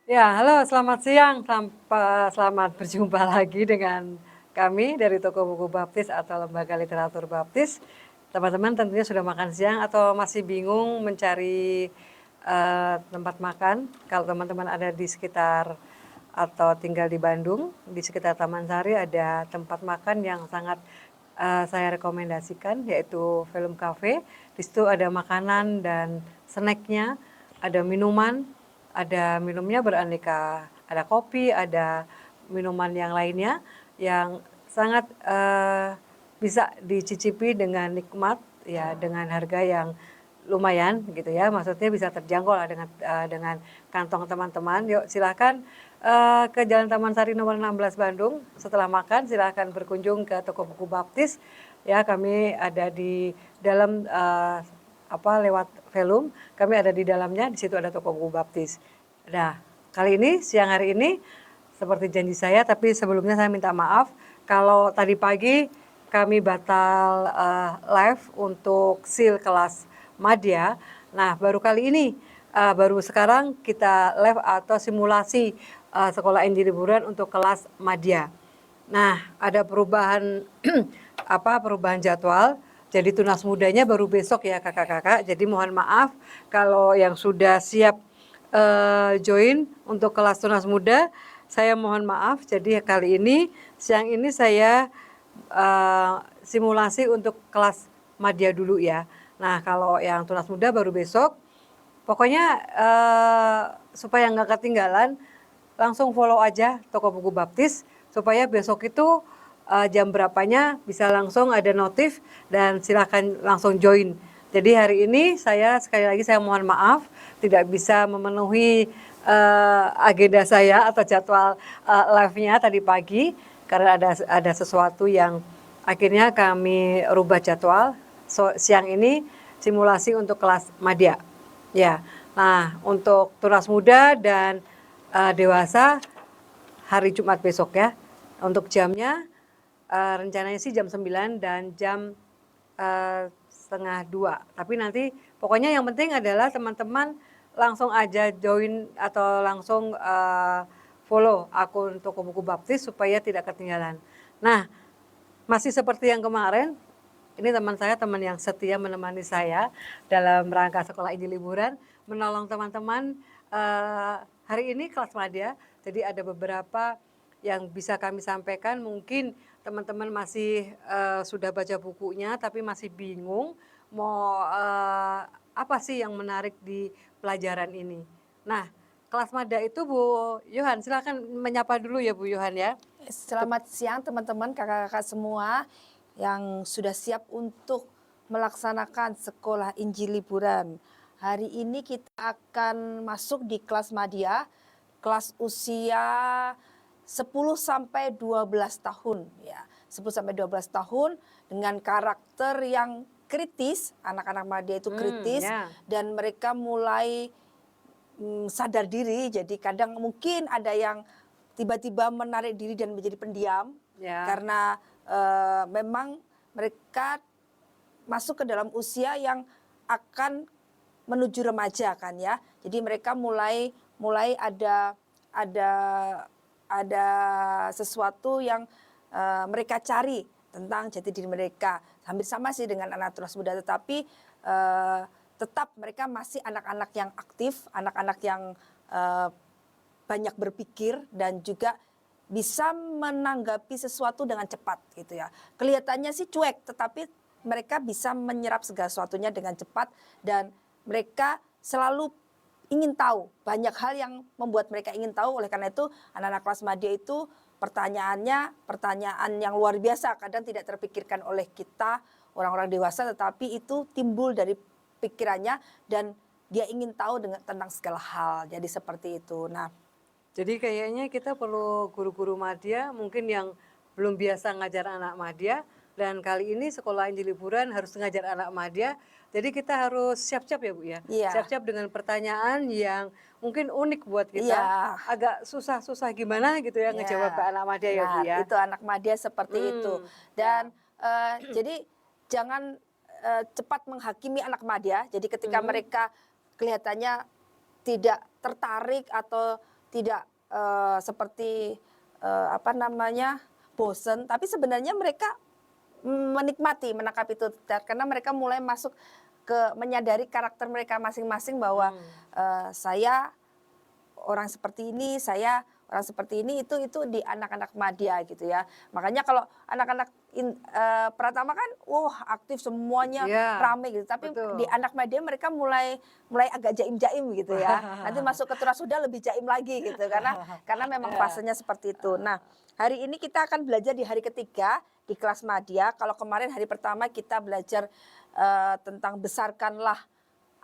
Ya, halo selamat siang, selamat berjumpa lagi dengan kami dari Toko Buku Baptis atau Lembaga Literatur Baptis. Teman-teman tentunya sudah makan siang atau masih bingung mencari tempat makan. Kalau teman-teman ada di sekitar atau tinggal di Bandung, di sekitar Taman Sari ada tempat makan yang sangat saya rekomendasikan, yaitu Film Cafe. Di situ ada makanan dan snacknya, ada minuman, ada minumnya beraneka, ada kopi, ada minuman yang lainnya yang sangat bisa dicicipi dengan nikmat ya, dengan harga yang lumayan gitu ya, maksudnya bisa terjangkau lah dengan kantong teman-teman. Yuk silakan ke Jalan Taman Sari nomor 16 Bandung. Setelah makan silakan berkunjung ke Toko Buku Baptis. Ya, kami ada di dalam lewat Velum, kami ada di dalamnya, di situ ada Toko Buku Baptis. Nah, kali ini siang hari ini seperti janji saya, tapi sebelumnya saya minta maaf kalau tadi pagi kami batal live untuk SEAL kelas Madya. Nah, baru kali ini, baru sekarang kita live atau simulasi sekolah Injil Liburan untuk kelas Madya. Nah, ada perubahan perubahan jadwal. Jadi tunas mudanya baru besok ya kakak-kakak. Jadi mohon maaf kalau yang sudah siap join untuk kelas tunas muda, saya mohon maaf. Jadi kali ini siang ini saya simulasi untuk kelas madya dulu ya. Nah, kalau yang tunas muda baru besok. Pokoknya supaya nggak ketinggalan, langsung follow aja Toko Buku Baptis supaya besok itu jam berapanya bisa langsung ada notif dan silakan langsung join. Jadi hari ini saya sekali lagi saya mohon maaf tidak bisa memenuhi agenda saya atau jadwal live-nya tadi pagi karena ada sesuatu yang akhirnya kami rubah jadwal. Siang ini simulasi untuk kelas madya. Ya. Nah, untuk tunas muda dan dewasa hari Jumat besok ya. Untuk jamnya rencananya sih jam 9 dan jam setengah 2. Tapi nanti pokoknya yang penting adalah teman-teman langsung aja join atau langsung follow akun Toko Buku Baptis supaya tidak ketinggalan. Nah, masih seperti yang kemarin, ini teman saya, teman yang setia menemani saya dalam rangka sekolah Injil Liburan, menolong teman-teman hari ini kelas madya. Jadi ada beberapa yang bisa kami sampaikan. Mungkin teman-teman masih sudah baca bukunya, tapi masih bingung mau apa sih yang menarik di pelajaran ini. Nah, kelas madya itu Bu Yohan, silakan menyapa dulu ya Bu Yohan ya. Selamat siang teman-teman, kakak-kakak semua yang sudah siap untuk melaksanakan sekolah Injil Liburan. Hari ini kita akan masuk di kelas madya, kelas usia 10 sampai 12 tahun ya. 10 sampai 12 tahun dengan karakter yang kritis, anak-anak madya itu kritis Ya. dan mereka mulai sadar diri. Jadi kadang mungkin ada yang tiba-tiba menarik diri dan menjadi pendiam Ya. karena memang mereka masuk ke dalam usia yang akan menuju remaja kan ya. Jadi mereka mulai ada sesuatu yang mereka cari tentang jati diri mereka. Hampir sama sih dengan anak tunas muda, tetapi tetap mereka masih anak-anak yang aktif, anak-anak yang banyak berpikir dan juga bisa menanggapi sesuatu dengan cepat gitu ya. Kelihatannya sih cuek, tetapi mereka bisa menyerap segala sesuatunya dengan cepat dan mereka selalu ingin tahu. Banyak hal yang membuat mereka ingin tahu. Oleh karena itu anak-anak kelas madya itu pertanyaannya pertanyaan yang luar biasa, kadang tidak terpikirkan oleh kita orang-orang dewasa, tetapi itu timbul dari pikirannya dan dia ingin tahu tentang segala hal. Jadi seperti itu. Nah, jadi kayaknya kita perlu guru-guru madya mungkin yang belum biasa ngajar anak madya, dan kali ini sekolah Injil Liburan harus ngajar anak madya. Jadi kita harus siap-siap ya Bu ya. iya. Siap-siap dengan pertanyaan yang mungkin unik buat kita. Iya. Agak susah-susah gimana gitu ya ngejawab ke anak madya ya Bu ya. Itu anak madya seperti itu. Dan jadi jangan cepat menghakimi anak madya. Jadi ketika mereka kelihatannya tidak tertarik atau seperti apa namanya bosen, tapi sebenarnya mereka menikmati menangkap itu karena mereka mulai masuk ke menyadari karakter mereka masing-masing bahwa saya orang seperti ini, saya orang seperti ini, itu di anak-anak madya gitu ya. Makanya kalau anak-anak Pratama kan aktif semuanya Iya, rame gitu, tapi betul. di anak madya mereka mulai agak jaim-jaim gitu ya. Nanti masuk ke Turasuda lebih jaim lagi gitu karena memang Iya. fasenya seperti itu. Nah, hari ini kita akan belajar di hari ketiga di kelas madya. Kalau kemarin hari pertama kita belajar tentang besarkanlah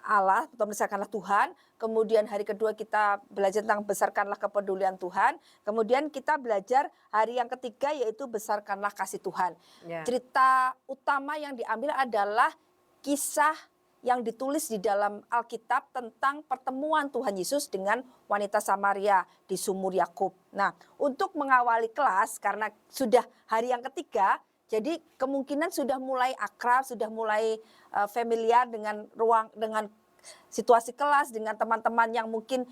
Allah atau besarkanlah Tuhan. Kemudian hari kedua kita belajar tentang besarkanlah kepedulian Tuhan. Kemudian kita belajar hari yang ketiga yaitu besarkanlah kasih Tuhan. Ya. Cerita utama yang diambil adalah kisah yang ditulis di dalam Alkitab tentang pertemuan Tuhan Yesus dengan wanita Samaria di sumur Yakub. Nah, untuk mengawali kelas karena sudah hari yang ketiga, jadi kemungkinan sudah mulai akrab, sudah mulai familiar dengan dengan situasi kelas, dengan teman-teman yang mungkin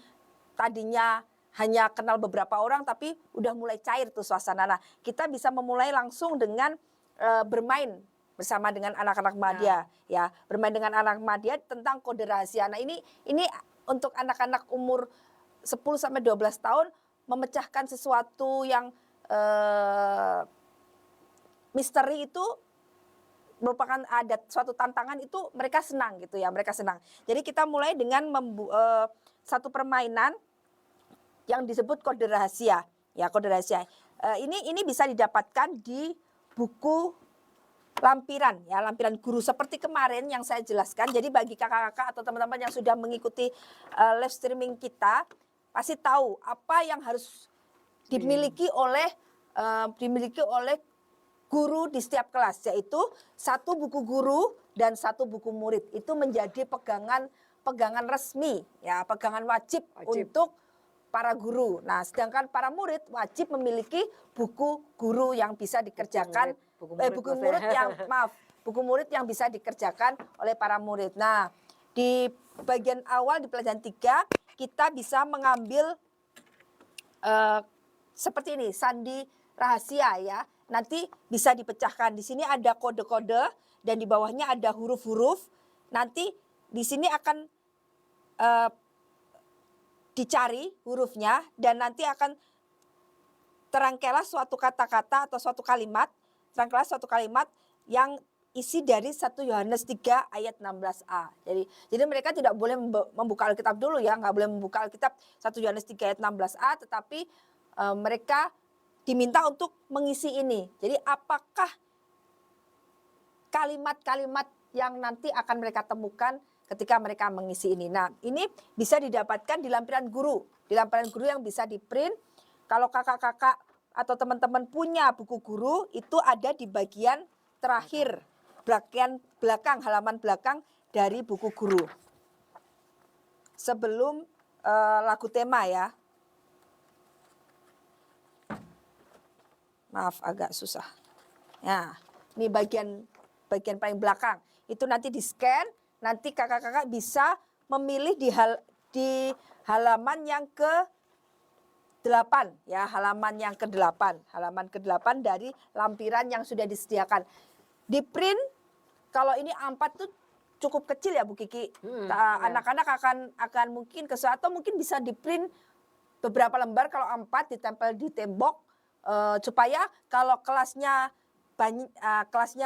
tadinya hanya kenal beberapa orang tapi udah mulai cair tuh suasana. Nah, kita bisa memulai langsung dengan bermain bersama dengan anak-anak madya ya, bermain dengan anak madya tentang kode rahasia. Nah, ini untuk anak-anak umur 10 sampai 12 tahun memecahkan sesuatu yang misteri itu merupakan ada suatu tantangan, itu mereka senang gitu ya, mereka senang. Jadi kita mulai dengan satu permainan yang disebut kode rahasia ya, kode rahasia. Ini bisa didapatkan di buku lampiran ya, lampiran guru seperti kemarin yang saya jelaskan. Jadi bagi kakak-kakak atau teman-teman yang sudah mengikuti live streaming kita pasti tahu apa yang harus dimiliki oleh guru di setiap kelas, yaitu satu buku guru dan satu buku murid. Itu menjadi pegangan resmi ya, pegangan wajib untuk para guru. Nah, sedangkan para murid wajib memiliki buku guru yang bisa dikerjakan buku murid yang bisa dikerjakan oleh para murid. Nah, di bagian awal di pelajaran 3 kita bisa mengambil seperti ini, sandi rahasia ya. Nanti bisa dipecahkan. Di sini ada kode-kode dan di bawahnya ada huruf-huruf. Nanti di sini akan dicari hurufnya dan nanti akan terangkailah suatu kata-kata atau suatu kalimat, yang isi dari 1 Yohanes 3 ayat 16a. Jadi mereka tidak boleh membuka Alkitab dulu ya, nggak boleh membuka Alkitab 1 Yohanes 3 ayat 16a, tetapi mereka diminta untuk mengisi ini. Jadi apakah kalimat-kalimat yang nanti akan mereka temukan ketika mereka mengisi ini. Nah, ini bisa didapatkan di lampiran guru. Di lampiran guru yang bisa di-print. Kalau kakak-kakak atau teman-teman punya buku guru, itu ada di bagian terakhir, halaman belakang dari buku guru. Sebelum lagu tema ya. Maaf, agak susah. Nah, ini bagian paling belakang. Itu nanti di-scan, nanti kakak-kakak bisa memilih di halaman yang ke-8 ya, halaman ke-8 dari lampiran yang sudah disediakan. Di print kalau ini A4 tuh cukup kecil ya Bu Kiki. Anak-anak akan mungkin atau mungkin bisa di print beberapa lembar kalau A4 ditempel di tembok. Supaya kalau kelasnya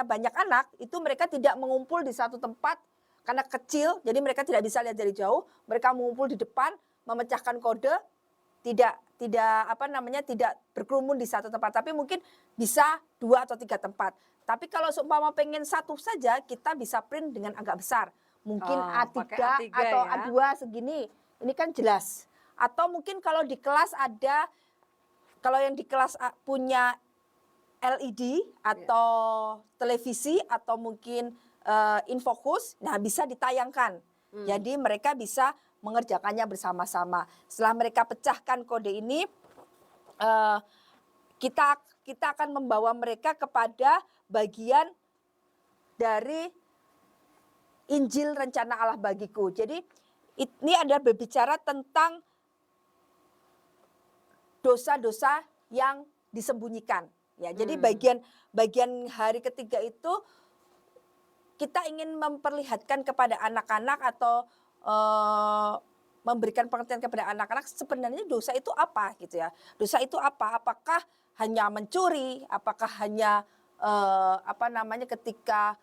banyak anak, itu mereka tidak mengumpul di satu tempat karena kecil, jadi mereka tidak bisa lihat dari jauh. Mereka mengumpul di depan, memecahkan kode, tidak berkerumun di satu tempat, tapi mungkin bisa 2 atau 3 tempat. Tapi kalau seumpama pengen satu saja, kita bisa print dengan agak besar, mungkin A3 atau ya? A2 segini. Ini kan jelas. Atau mungkin kalau di kelas kalau yang di kelas punya LED atau televisi atau mungkin infocus, nah bisa ditayangkan. Jadi mereka bisa mengerjakannya bersama-sama. Setelah mereka pecahkan kode ini, kita akan membawa mereka kepada bagian dari Injil Rencana Allah Bagiku. Jadi ini adalah berbicara tentang dosa-dosa yang disembunyikan. Ya, jadi bagian hari ketiga itu kita ingin memperlihatkan kepada anak-anak atau memberikan pengertian kepada anak-anak sebenarnya dosa itu apa gitu ya. Dosa itu apa? Apakah hanya mencuri? Apakah hanya ketika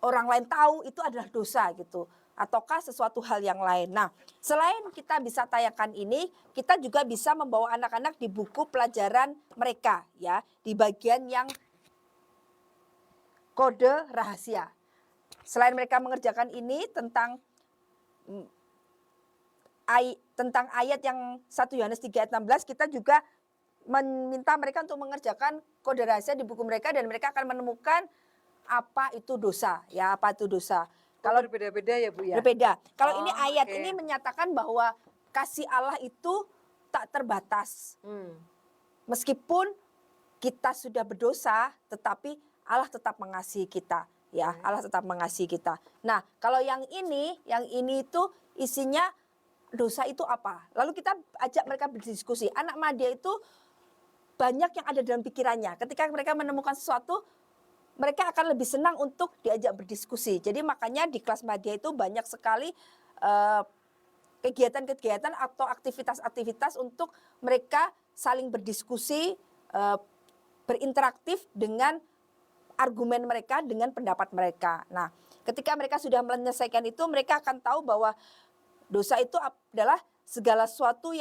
orang lain tahu itu adalah dosa gitu, ataukah sesuatu hal yang lain. Nah, selain kita bisa tayangkan ini, kita juga bisa membawa anak-anak di buku pelajaran mereka ya, di bagian yang kode rahasia. Selain mereka mengerjakan ini tentang ayat yang 1 Yohanes 3 ayat 16, kita juga meminta mereka untuk mengerjakan kode rahasia di buku mereka dan mereka akan menemukan apa itu dosa, ya apa itu dosa. Kalau berbeda-beda ya Bu ya. Berbeda. Kalau ini ayat oke. ini menyatakan bahwa kasih Allah itu tak terbatas. Meskipun kita sudah berdosa, tetapi Allah tetap mengasihi kita, ya. Allah tetap mengasihi kita. Nah, kalau yang ini itu isinya dosa itu apa? Lalu kita ajak mereka berdiskusi. Anak madya itu banyak yang ada dalam pikirannya. Ketika mereka menemukan sesuatu, mereka akan lebih senang untuk diajak berdiskusi. Jadi makanya di kelas madya itu banyak sekali kegiatan-kegiatan atau aktivitas-aktivitas untuk mereka saling berdiskusi, berinteraktif dengan argumen mereka, dengan pendapat mereka. Nah, ketika mereka sudah menyelesaikan itu, mereka akan tahu bahwa dosa itu adalah segala sesuatu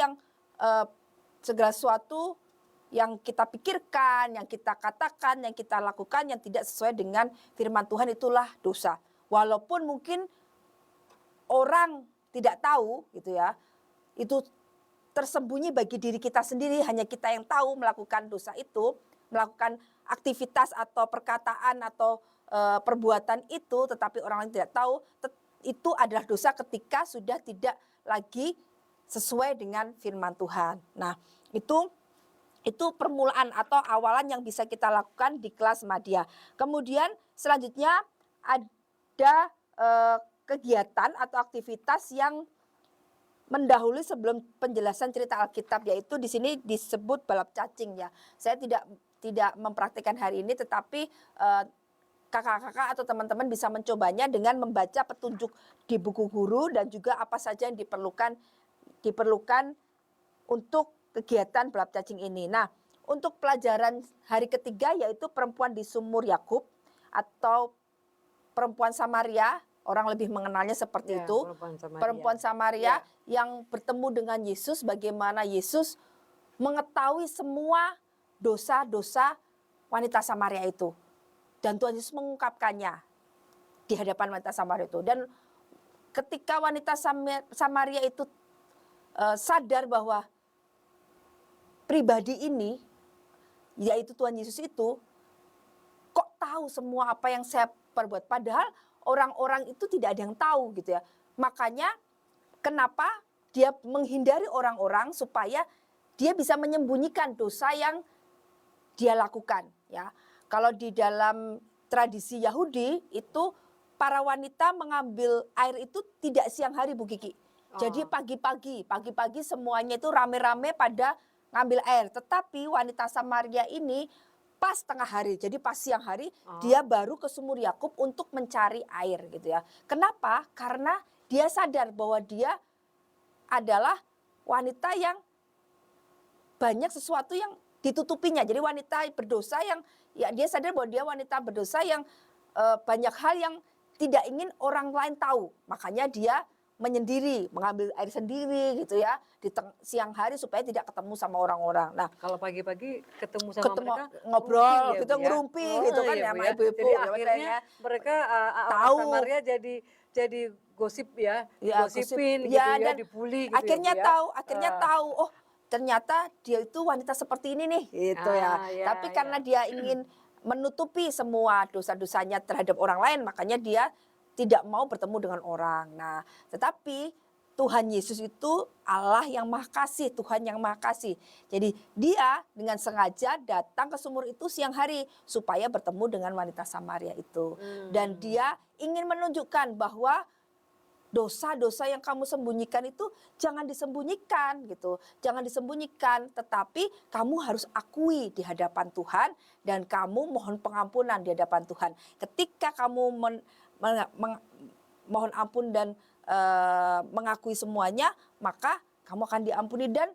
yang kita pikirkan, yang kita katakan, yang kita lakukan yang tidak sesuai dengan firman Tuhan, itulah dosa. Walaupun mungkin orang tidak tahu gitu ya, itu tersembunyi bagi diri kita sendiri, hanya kita yang tahu melakukan dosa itu, melakukan aktivitas atau perkataan atau perbuatan itu, tetapi orang lain tidak tahu, itu adalah dosa ketika sudah tidak lagi sesuai dengan firman Tuhan. Nah, itu permulaan atau awalan yang bisa kita lakukan di kelas madya. Kemudian selanjutnya ada kegiatan atau aktivitas yang mendahului sebelum penjelasan cerita Alkitab, yaitu di sini disebut balap cacing ya. Saya tidak mempraktikkan hari ini, tetapi kakak-kakak atau teman-teman bisa mencobanya dengan membaca petunjuk di buku guru dan juga apa saja yang diperlukan untuk kegiatan balap cacing ini. Nah, untuk pelajaran hari ketiga yaitu perempuan di sumur Yakub atau perempuan Samaria, orang lebih mengenalnya seperti itu. Perempuan Samaria yang bertemu dengan Yesus, bagaimana Yesus mengetahui semua dosa-dosa wanita Samaria itu. Dan Tuhan Yesus mengungkapkannya di hadapan wanita Samaria itu. Dan ketika wanita Samaria itu sadar bahwa pribadi ini, yaitu Tuhan Yesus itu, kok tahu semua apa yang saya perbuat. Padahal orang-orang itu tidak ada yang tahu gitu ya. Makanya kenapa dia menghindari orang-orang supaya dia bisa menyembunyikan dosa yang dia lakukan ya. Kalau di dalam tradisi Yahudi itu para wanita mengambil air itu tidak siang hari Bu Kiki. Jadi pagi-pagi semuanya itu rame-rame pada ngambil air. Tetapi wanita Samaria ini pas tengah hari, jadi pas siang hari dia baru ke sumur Yakub untuk mencari air gitu ya. Kenapa? Karena dia sadar bahwa dia adalah wanita yang banyak sesuatu yang ditutupinya. Jadi wanita berdosa yang ya dia sadar bahwa dia wanita berdosa yang banyak hal yang tidak ingin orang lain tahu. Makanya dia menyendiri, mengambil air sendiri gitu ya di siang hari supaya tidak ketemu sama orang-orang. Nah, kalau pagi-pagi ketemu mereka ngobrol ya, gitu, ngerumpi gitu kan ya, sama ibu-ibu. Jadi akhirnya mereka tahu Samaria jadi gosip ya, digosipin gitu ya, dan dibully gitu akhirnya ya, akhirnya tahu oh ternyata dia itu wanita seperti ini nih gitu ya. Tapi karena dia ingin menutupi semua dosa-dosanya terhadap orang lain, makanya dia tidak mau bertemu dengan orang. Nah, tetapi Tuhan Yesus itu Allah yang Maha Kasih, Tuhan yang Maha Kasih. Jadi dia dengan sengaja datang ke sumur itu siang hari supaya bertemu dengan wanita Samaria itu. Dan dia ingin menunjukkan bahwa dosa-dosa yang kamu sembunyikan itu jangan disembunyikan gitu. Jangan disembunyikan, tetapi kamu harus akui di hadapan Tuhan dan kamu mohon pengampunan di hadapan Tuhan. Ketika kamu mohon ampun dan mengakui semuanya, maka kamu akan diampuni. Dan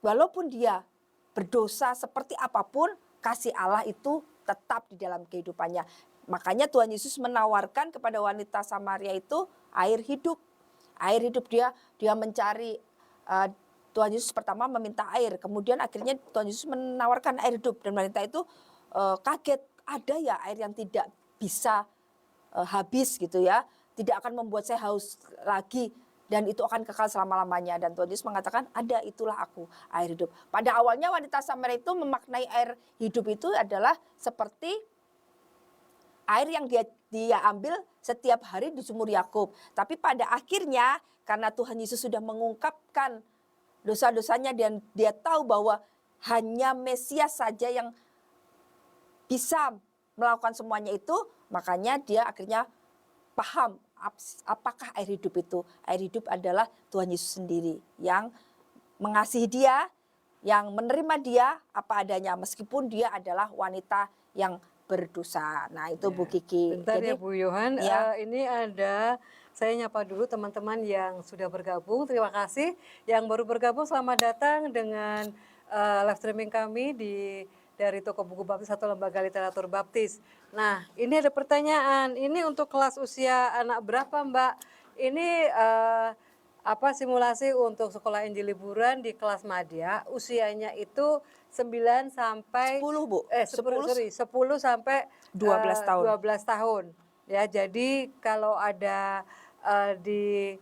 walaupun dia berdosa seperti apapun, kasih Allah itu tetap di dalam kehidupannya. Makanya Tuhan Yesus menawarkan kepada wanita Samaria itu air hidup. Air hidup, dia mencari, Tuhan Yesus pertama meminta air, kemudian akhirnya Tuhan Yesus menawarkan air hidup. Dan wanita itu kaget, ada ya air yang tidak bisa habis gitu ya, tidak akan membuat saya haus lagi dan itu akan kekal selama-lamanya. Dan Tuhan Yesus mengatakan, ada, itulah aku, air hidup. Pada awalnya wanita Samaria itu memaknai air hidup itu adalah seperti air yang dia ambil setiap hari di sumur Yakub. Tapi pada akhirnya karena Tuhan Yesus sudah mengungkapkan dosa-dosanya dan dia tahu bahwa hanya Mesias saja yang bisa melakukan semuanya itu, makanya dia akhirnya paham apakah air hidup itu. Air hidup adalah Tuhan Yesus sendiri yang mengasihi dia, yang menerima dia apa adanya meskipun dia adalah wanita yang berdosa. Nah itu Bu Kiki. Bentar ya Bu Yohan, ya. ini ada, saya nyapa dulu teman-teman yang sudah bergabung, terima kasih. Yang baru bergabung selamat datang dengan live streaming kami dari Toko Buku Baptis atau Lembaga Literatur Baptis. Nah ini ada pertanyaan, ini untuk kelas usia anak berapa Mbak? Ini simulasi untuk sekolah Injil liburan di kelas madya, usianya itu 9 sampai 10 Bu. 10 sampai 12 tahun. 12 tahun. Ya, jadi kalau ada di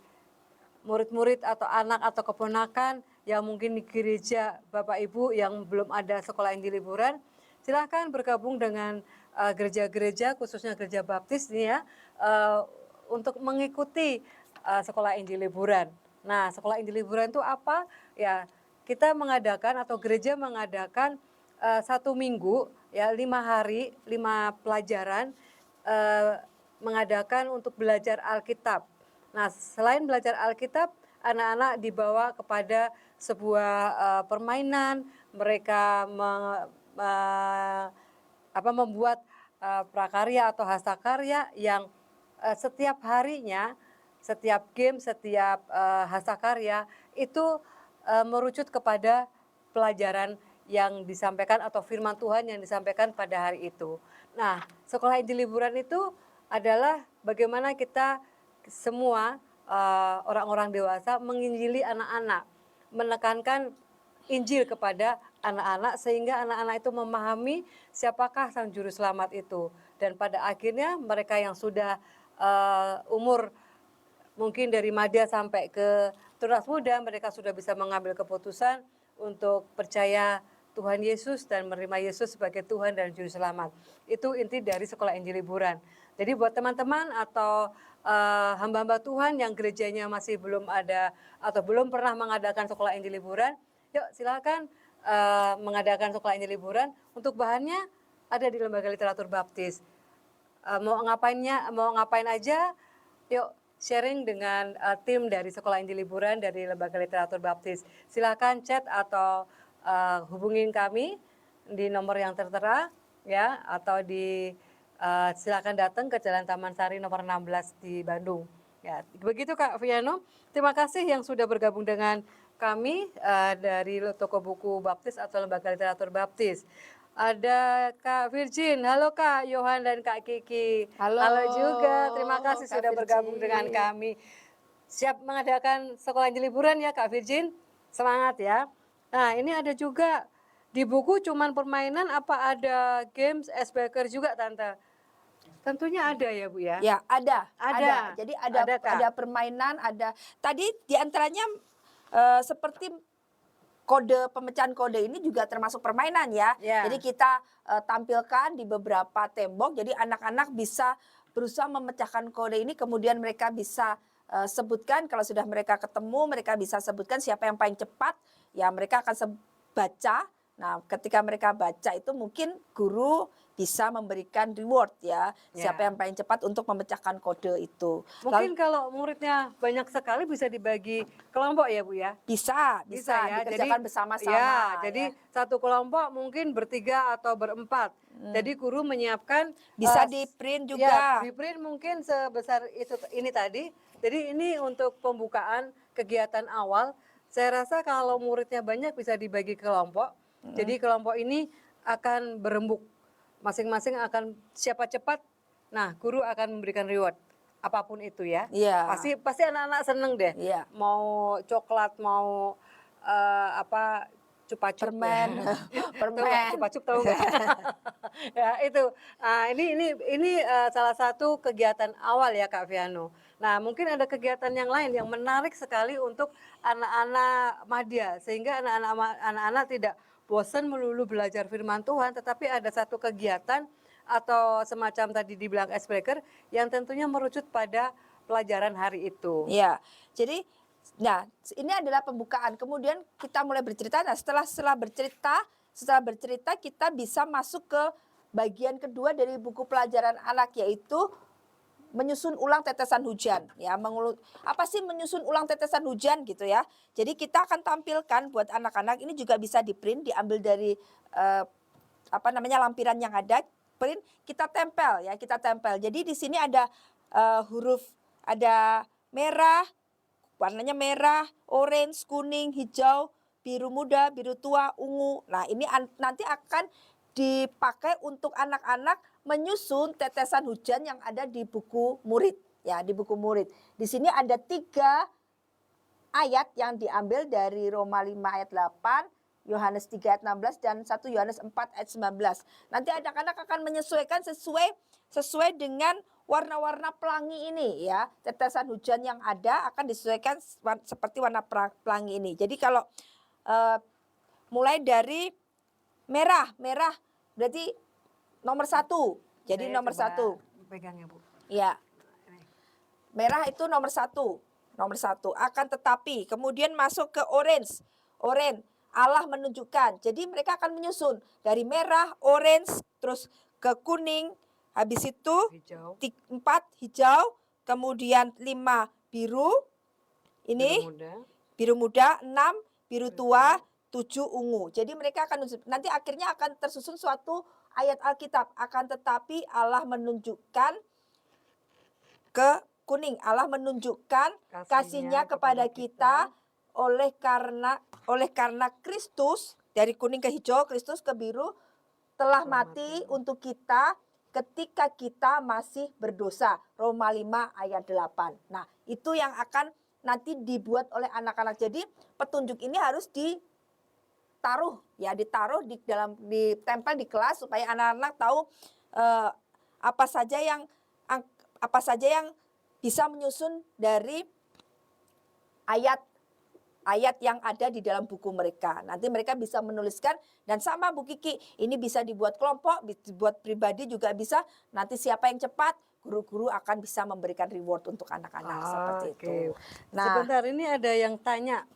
murid-murid atau anak atau keponakan yang mungkin di gereja Bapak Ibu yang belum ada sekolah Injil liburan, silahkan bergabung dengan gereja-gereja khususnya gereja baptis ini ya, untuk mengikuti sekolah Injil liburan. Nah, sekolah Injil liburan itu apa? Ya, kita mengadakan atau gereja mengadakan 1 minggu ya 5 hari 5 pelajaran mengadakan untuk belajar Alkitab. Nah, selain belajar Alkitab, anak-anak dibawa kepada sebuah permainan, mereka membuat prakarya atau hastakarya yang setiap harinya, setiap game, setiap hastakarya itu merucut kepada pelajaran yang disampaikan atau firman Tuhan yang disampaikan pada hari itu. Nah, sekolah Injil liburan itu adalah bagaimana kita semua orang-orang dewasa menginjili anak-anak, menekankan Injil kepada anak-anak sehingga anak-anak itu memahami siapakah Sang Juru Selamat itu. Dan pada akhirnya mereka yang sudah umur mungkin dari madya sampai ke tunas muda, mereka sudah bisa mengambil keputusan untuk percaya Tuhan Yesus dan menerima Yesus sebagai Tuhan dan Juru Selamat. Itu inti dari sekolah Injil liburan. Jadi buat teman-teman atau hamba-hamba Tuhan yang gerejanya masih belum ada atau belum pernah mengadakan sekolah Injil liburan, yuk silakan mengadakan sekolah Injil liburan. Untuk bahannya ada di Lembaga Literatur Baptis. Mau ngapain aja, yuk sharing dengan tim dari Sekolah Injil Liburan dari Lembaga Literatur Baptis. Silakan chat atau hubungin kami di nomor yang tertera ya, atau silakan datang ke Jalan Taman Sari nomor 16 di Bandung. Ya, begitu Kak Viano. Terima kasih yang sudah bergabung dengan kami dari Toko Buku Baptis atau Lembaga Literatur Baptis. Ada Kak Virgin, halo Kak Yohan dan Kak Kiki. Halo juga, terima kasih Kak sudah Virgin. bergabung dengan kami. Siap mengadakan sekolah Injil liburan ya Kak Virgin, semangat ya. Nah ini ada juga di buku cuman permainan, apa ada games, icebreaker juga Tante? Tentunya ada ya Bu ya? Ya, ada. Jadi Ada, Kak. ada permainan, ada. Tadi diantaranya seperti kode pemecahan kode ini juga termasuk permainan ya. Ya. Jadi kita tampilkan di beberapa tembok. Jadi anak-anak bisa berusaha memecahkan kode ini, kemudian mereka bisa sebutkan, kalau sudah mereka ketemu, mereka bisa sebutkan siapa yang paling cepat. Ya mereka akan baca. Nah, ketika mereka baca itu mungkin guru bisa memberikan reward ya. Ya. Siapa yang paling cepat untuk memecahkan kode itu. Mungkin kalau muridnya banyak sekali bisa dibagi kelompok ya Bu ya? Bisa Ya. dikerjakan Jadi bersama-sama. jadi Ya. satu kelompok mungkin bertiga atau berempat. Jadi guru menyiapkan Bisa eh, di-print ya, juga. di print mungkin sebesar ini tadi. Jadi ini untuk pembukaan kegiatan awal. Saya rasa kalau muridnya banyak bisa dibagi kelompok. Jadi kelompok ini akan berembuk. Masing-masing akan siapa cepat. Nah, guru akan memberikan reward apapun itu ya. Iya. Pasti anak-anak seneng deh. Iya. Mau coklat, mau apa cupa-cup Permen, ya. permen. Tahu nggak cupa-cup tahu nggak? Ya itu. Nah, ini salah satu kegiatan awal ya Kak Viano. Nah mungkin ada kegiatan yang lain yang menarik sekali untuk anak-anak madya sehingga anak-anak tidak bosan melulu belajar firman Tuhan, tetapi ada satu kegiatan atau semacam tadi dibilang icebreaker yang tentunya merucut pada pelajaran hari itu. Iya. Jadi nah, ini adalah pembukaan. Kemudian kita mulai bercerita. Nah, setelah bercerita kita bisa masuk ke bagian kedua dari buku pelajaran anak, yaitu menyusun ulang tetesan hujan ya. Apa sih menyusun ulang tetesan hujan gitu ya. Jadi kita akan tampilkan buat anak-anak, ini juga bisa di-print, diambil dari lampiran yang ada, print, kita tempel ya, kita tempel. Jadi di sini ada huruf, ada merah, warnanya merah, orange, kuning, hijau, biru muda, biru tua, ungu. Nah, ini nanti akan dipakai untuk anak-anak menyusun tetesan hujan yang ada di buku murid ya, di buku murid. Di sini ada 3 ayat yang diambil dari Roma 5 ayat 8, Yohanes 3 ayat 16 dan 1 Yohanes 4 ayat 19. Nanti anak-anak akan menyesuaikan sesuai dengan warna-warna pelangi ini ya. Tetesan hujan yang ada akan disesuaikan seperti warna pelangi ini. Jadi kalau mulai dari merah berarti nomor 1. Jadi nomor 1. Pegang ya Bu. Ya. Merah itu nomor 1. Nomor 1. Akan tetapi kemudian masuk ke orange. Orange. Allah menunjukkan. Jadi mereka akan menyusun dari merah, orange, terus ke kuning. Habis itu Hijau. 4 hijau, kemudian 5 biru. Ini biru muda, 6 biru tua, 7 ungu. Jadi mereka akan nanti akhirnya akan tersusun suatu ayat Alkitab. Akan tetapi Allah menunjukkan ke kuning. Allah menunjukkan kasihnya kepada kita oleh karena Kristus, dari kuning ke hijau, Kristus ke biru, telah mati untuk kita ketika kita masih berdosa. Roma 5 ayat 8. Nah, itu yang akan nanti dibuat oleh anak-anak. Jadi petunjuk ini harus ditaruh ditempel di kelas supaya anak-anak tahu apa saja yang bisa menyusun dari ayat yang ada di dalam buku mereka. Nanti mereka bisa menuliskan, dan sama Bu Kiki, ini bisa dibuat kelompok, dibuat pribadi juga bisa. Nanti siapa yang cepat, guru-guru akan bisa memberikan reward untuk anak-anak seperti itu. Nah, sebentar, ini ada yang tanya.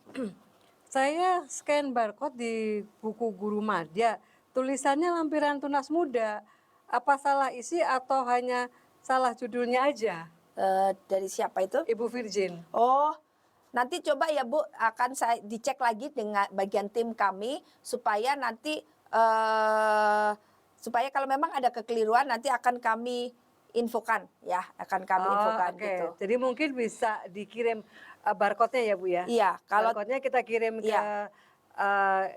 Saya scan barcode di buku guru madya, tulisannya lampiran tunas muda. Apa salah isi atau hanya salah judulnya aja? Dari siapa itu? Ibu Virgin. Oh, nanti coba ya Bu, akan saya dicek lagi dengan bagian tim kami supaya nanti supaya kalau memang ada kekeliruan nanti akan kami infokan ya, infokan gitu. Jadi mungkin bisa dikirim barcode-nya ya Bu ya? Iya, kalau barcode-nya kita kirim ke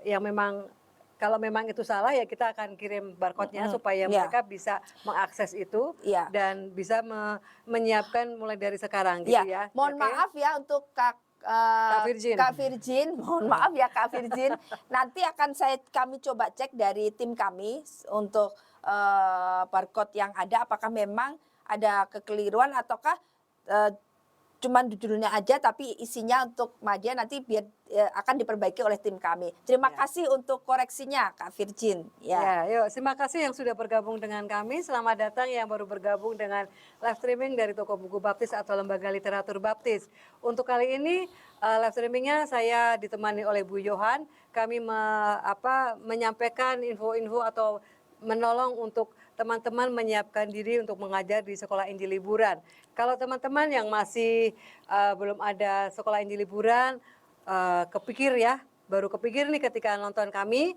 yang memang, kalau memang itu salah ya kita akan kirim barcode-nya supaya mereka bisa mengakses itu dan bisa menyiapkan mulai dari sekarang gitu ya. Mohon maaf ya untuk Kak Virgin, mohon maaf ya Kak Virgin. Nanti akan kami coba cek dari tim kami untuk barcode yang ada, apakah memang ada kekeliruan ataukah cuman judulnya aja tapi isinya untuk madya nanti biar akan diperbaiki oleh tim kami. Terima kasih untuk koreksinya Kak Virgin. Yuk, terima kasih yang sudah bergabung dengan kami. Selamat datang yang baru bergabung dengan live streaming dari Toko Buku Baptis atau Lembaga Literatur Baptis. Untuk kali ini live streamingnya saya ditemani oleh Bu Yohan. Kami menyampaikan info-info atau menolong untuk teman-teman menyiapkan diri untuk mengajar di sekolah Injil liburan. Kalau teman-teman yang masih belum ada sekolah Injil liburan, kepikir ya, baru kepikir nih ketika nonton kami,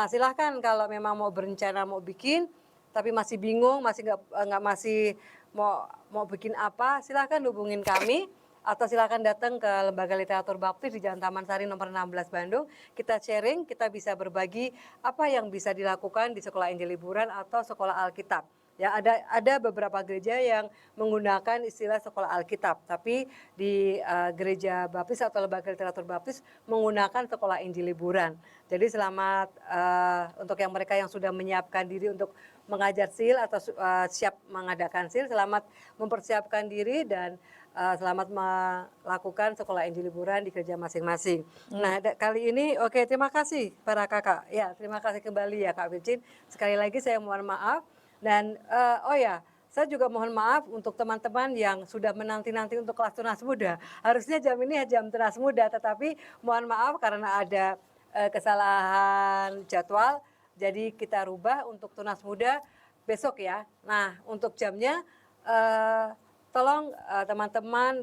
silahkan kalau memang mau berencana mau bikin, tapi masih bingung, nggak masih mau bikin apa, silahkan hubungin kami atau silahkan datang ke Lembaga Literatur Baptis di Jalan Taman Sari nomor 16 Bandung. Kita sharing, kita bisa berbagi apa yang bisa dilakukan di sekolah Injil liburan atau sekolah Alkitab. Ya, ada beberapa gereja yang menggunakan istilah sekolah Alkitab, tapi di gereja baptis atau lembaga literatur baptis menggunakan sekolah Injil liburan. Jadi selamat untuk yang mereka yang sudah menyiapkan diri untuk mengajar SIL atau siap mengadakan SIL, selamat mempersiapkan diri dan selamat melakukan sekolah Injil liburan di gereja masing-masing. Nah, kali ini oke, terima kasih para kakak. Ya, terima kasih kembali ya Kak Virgin. Sekali lagi saya mohon maaf. Dan oh ya, saya juga mohon maaf untuk teman-teman yang sudah menanti-nanti untuk kelas tunas muda. Harusnya jam ini jam tunas muda, tetapi mohon maaf karena ada kesalahan jadwal. Jadi kita rubah untuk tunas muda besok ya. Nah, untuk jamnya tolong teman-teman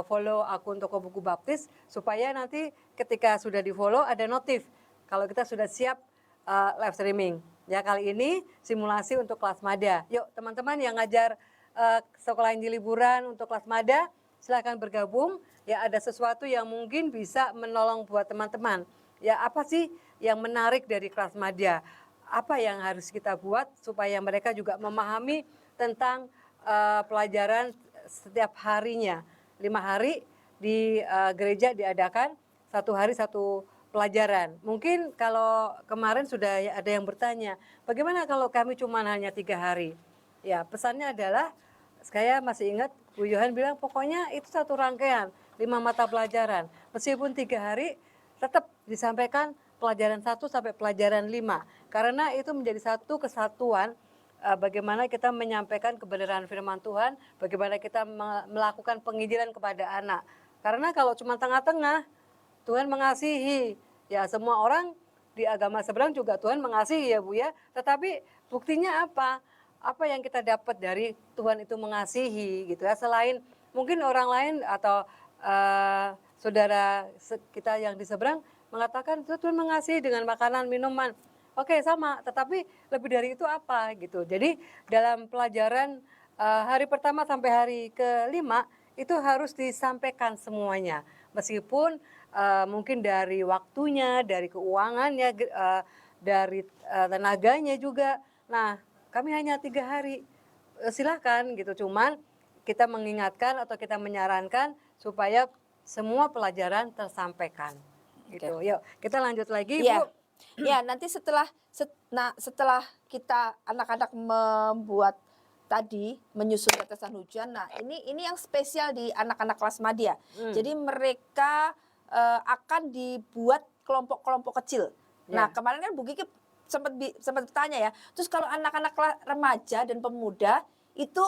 follow akun Toko Buku Baptis supaya nanti ketika sudah di-follow ada notif kalau kita sudah siap live streaming. Ya, kali ini simulasi untuk kelas Mada. Yuk teman-teman yang ngajar sekolah Injil liburan untuk kelas Mada, silakan bergabung. Ya, ada sesuatu yang mungkin bisa menolong buat teman-teman. Ya, apa sih yang menarik dari kelas Mada? Apa yang harus kita buat supaya mereka juga memahami tentang pelajaran setiap harinya. 5 hari di gereja diadakan, 1 hari 1 pelajaran. Mungkin kalau kemarin sudah ada yang bertanya, bagaimana kalau kami cuma hanya 3 hari? Ya, pesannya adalah, saya masih ingat Bu Yohan bilang pokoknya itu satu rangkaian, 5 mata pelajaran. Meskipun 3 hari, tetap disampaikan pelajaran 1 sampai pelajaran 5. Karena itu menjadi satu kesatuan bagaimana kita menyampaikan kebenaran firman Tuhan, bagaimana kita melakukan penginjilan kepada anak. Karena kalau cuma tengah-tengah, Tuhan mengasihi. Ya, semua orang di agama seberang juga Tuhan mengasihi ya Bu ya. Tetapi buktinya apa? Apa yang kita dapat dari Tuhan itu mengasihi gitu ya. Selain mungkin orang lain atau saudara kita yang di seberang mengatakan Tuhan mengasihi dengan makanan, minuman. Oke, sama, tetapi lebih dari itu apa gitu. Jadi dalam pelajaran hari pertama sampai hari kelima itu harus disampaikan semuanya. Meskipun mungkin dari waktunya, dari keuangannya, dari tenaganya juga. Nah, kami hanya 3 hari. Silahkan gitu, cuman kita mengingatkan atau kita menyarankan supaya semua pelajaran tersampaikan. Gitu. Yuk, kita lanjut lagi, Iya. Bu. Ya, nanti setelah kita anak-anak membuat tadi menyusun tetesan hujan. Nah, ini yang spesial di anak-anak kelas madya. Jadi mereka akan dibuat kelompok-kelompok kecil. Nah, kemarin kan Bu Kiki sempat bertanya ya. Terus kalau anak-anak remaja dan pemuda itu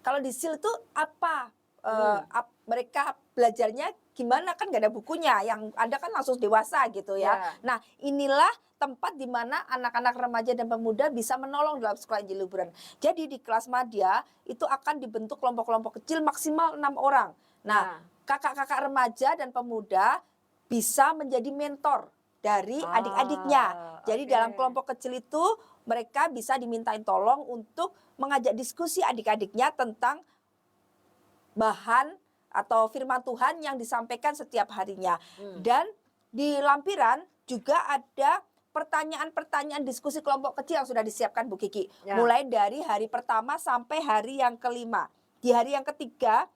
kalau di SIL itu apa? Mereka belajarnya gimana, kan nggak ada bukunya, yang ada kan langsung dewasa gitu ya. Nah, inilah tempat di mana anak-anak remaja dan pemuda bisa menolong dalam sekolah Injil liburan. Jadi di kelas madya itu akan dibentuk kelompok-kelompok kecil maksimal 6 orang. Nah, kakak-kakak remaja dan pemuda bisa menjadi mentor dari adik-adiknya. Jadi dalam kelompok kecil itu mereka bisa dimintain tolong untuk mengajak diskusi adik-adiknya tentang bahan atau firman Tuhan yang disampaikan setiap harinya. Dan di lampiran juga ada pertanyaan-pertanyaan diskusi kelompok kecil yang sudah disiapkan Bu Kiki. Mulai dari hari pertama sampai hari yang kelima. Di hari yang ketiga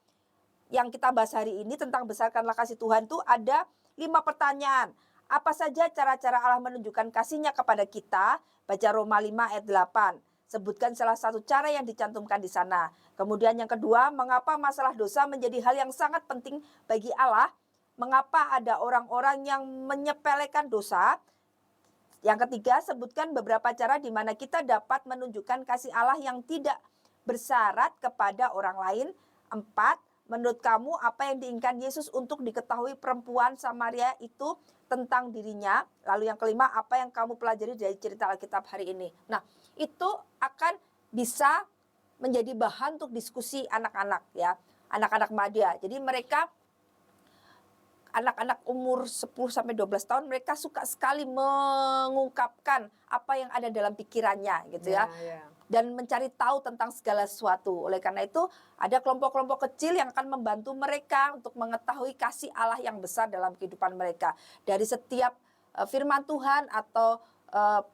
yang kita bahas hari ini tentang besarkanlah kasih Tuhan tuh ada 5 pertanyaan. Apa saja cara-cara Allah menunjukkan kasih-Nya kepada kita? Baca Roma 5 ayat 8. Sebutkan salah satu cara yang dicantumkan di sana. Kemudian yang kedua, mengapa masalah dosa menjadi hal yang sangat penting bagi Allah? Mengapa ada orang-orang yang menyepelekan dosa? Yang ketiga, sebutkan beberapa cara di mana kita dapat menunjukkan kasih Allah yang tidak bersyarat kepada orang lain. 4, menurut kamu apa yang diinginkan Yesus untuk diketahui perempuan Samaria itu tentang dirinya? Lalu yang kelima, apa yang kamu pelajari dari cerita Alkitab hari ini? Nah, itu akan bisa menjadi bahan untuk diskusi anak-anak ya, anak-anak madya. Jadi mereka anak-anak umur 10 sampai 12 tahun mereka suka sekali mengungkapkan apa yang ada dalam pikirannya gitu ya. Ya. Dan mencari tahu tentang segala sesuatu. Oleh karena itu ada kelompok-kelompok kecil yang akan membantu mereka untuk mengetahui kasih Allah yang besar dalam kehidupan mereka. Dari setiap firman Tuhan atau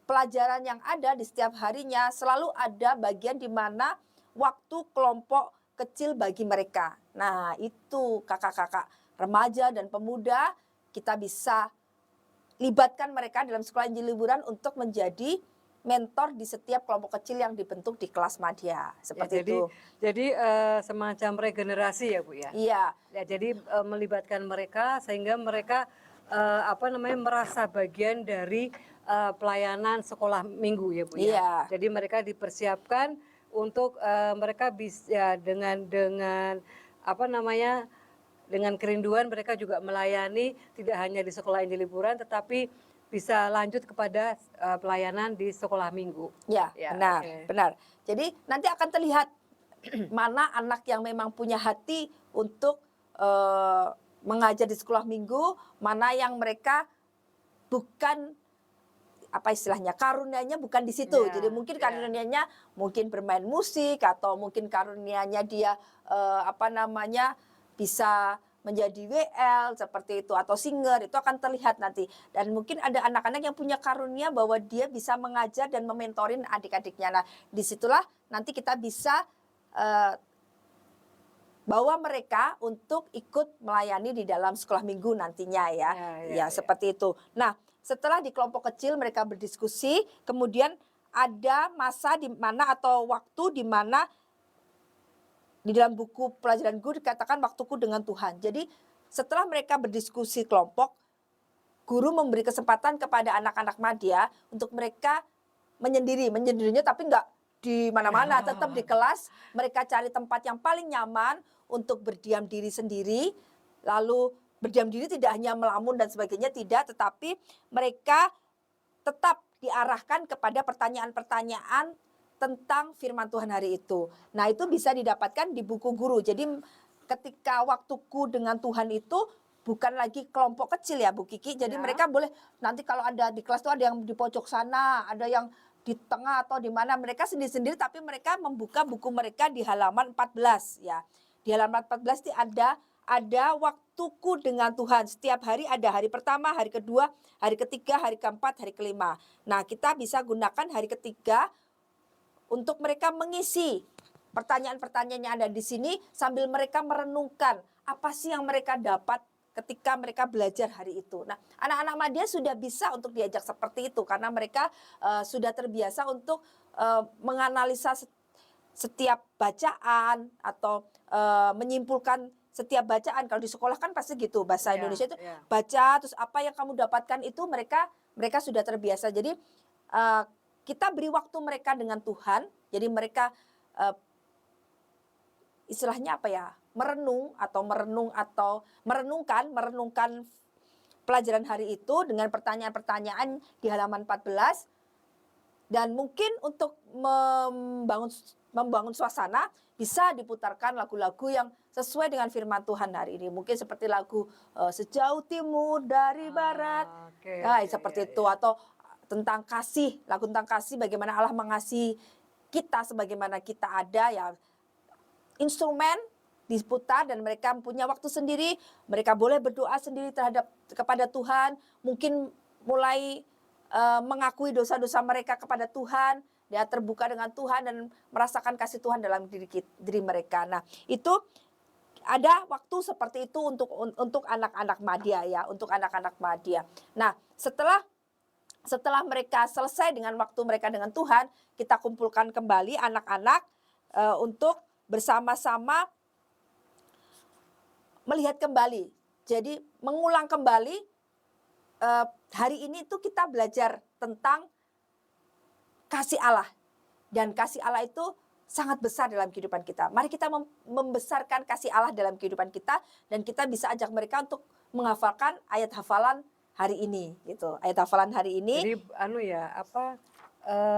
pelajaran yang ada di setiap harinya selalu ada bagian di mana waktu kelompok kecil bagi mereka. Nah, itu kakak-kakak remaja dan pemuda kita bisa libatkan mereka dalam sekolah Injil liburan untuk menjadi mentor di setiap kelompok kecil yang dibentuk di kelas madya seperti itu. Jadi semacam regenerasi ya Bu ya. Iya. Ya, jadi melibatkan mereka sehingga mereka merasa bagian dari pelayanan sekolah minggu ya Bu ya. Iya. Jadi mereka dipersiapkan untuk mereka bisa dengan kerinduan mereka juga melayani tidak hanya di sekolah Injil liburan tetapi bisa lanjut kepada pelayanan di sekolah minggu. Ya, benar, okay. Benar. Jadi nanti akan terlihat mana anak yang memang punya hati untuk mengajar di sekolah minggu, mana yang mereka bukan apa istilahnya karunianya bukan di situ. Jadi mungkin karunianya mungkin bermain musik atau mungkin karunianya dia bisa menjadi WL seperti itu atau singer, itu akan terlihat nanti. Dan mungkin ada anak-anak yang punya karunia bahwa dia bisa mengajar dan mementorin adik-adiknya. Nah, disitulah nanti kita bisa bawa mereka untuk ikut melayani di dalam sekolah minggu nantinya ya. Seperti itu. Nah, setelah di kelompok kecil mereka berdiskusi, kemudian ada masa di mana atau waktu di mana di dalam buku pelajaran guru dikatakan waktuku dengan Tuhan. Jadi setelah mereka berdiskusi kelompok, guru memberi kesempatan kepada anak-anak madya untuk mereka menyendirinya tapi enggak di mana-mana, tetap di kelas. Mereka cari tempat yang paling nyaman untuk berdiam diri sendiri. Lalu berdiam diri tidak hanya melamun dan sebagainya, tidak, tetapi mereka tetap diarahkan kepada pertanyaan-pertanyaan tentang firman Tuhan hari itu. Nah, itu bisa didapatkan di buku guru. Jadi ketika waktuku dengan Tuhan itu bukan lagi kelompok kecil ya Bu Kiki. Jadi mereka boleh nanti kalau ada di kelas itu ada yang di pojok sana, ada yang di tengah atau di mana, mereka sendiri-sendiri tapi mereka membuka buku mereka di halaman 14 ya. Di halaman 14 itu ada waktuku dengan Tuhan. Setiap hari ada hari pertama, hari kedua, hari ketiga, hari keempat, hari kelima. Nah, kita bisa gunakan hari ketiga untuk mereka mengisi pertanyaan-pertanyaan yang ada di sini sambil mereka merenungkan apa sih yang mereka dapat ketika mereka belajar hari itu. Nah, anak-anak madya sudah bisa untuk diajak seperti itu karena mereka sudah terbiasa untuk menganalisa setiap bacaan atau menyimpulkan setiap bacaan. Kalau di sekolah kan pasti gitu, bahasa Indonesia itu baca terus apa yang kamu dapatkan itu mereka sudah terbiasa. Jadi kita beri waktu mereka dengan Tuhan, jadi mereka istilahnya apa ya, merenungkan pelajaran hari itu dengan pertanyaan-pertanyaan di halaman 14. Dan mungkin untuk membangun suasana bisa diputarkan lagu-lagu yang sesuai dengan firman Tuhan hari ini. Mungkin seperti lagu Sejauh Timur dari Barat, seperti itu, atau tentang kasih, lagu tentang kasih, bagaimana Allah mengasihi kita sebagaimana kita ada ya. Instrumen diputar dan mereka punya waktu sendiri, mereka boleh berdoa sendiri kepada Tuhan, mungkin mulai mengakui dosa-dosa mereka kepada Tuhan, dia terbuka dengan Tuhan dan merasakan kasih Tuhan dalam diri mereka. Nah, itu ada waktu seperti itu untuk anak-anak madya ya, untuk anak-anak madya. Nah, setelah mereka selesai dengan waktu mereka dengan Tuhan, kita kumpulkan kembali anak-anak untuk bersama-sama melihat kembali. Jadi mengulang kembali hari ini tuh kita belajar tentang kasih Allah. Dan kasih Allah itu sangat besar dalam kehidupan kita. Mari kita membesarkan kasih Allah dalam kehidupan kita dan kita bisa ajak mereka untuk menghafalkan ayat hafalan hari ini gitu. Ayat hafalan hari ini. Jadi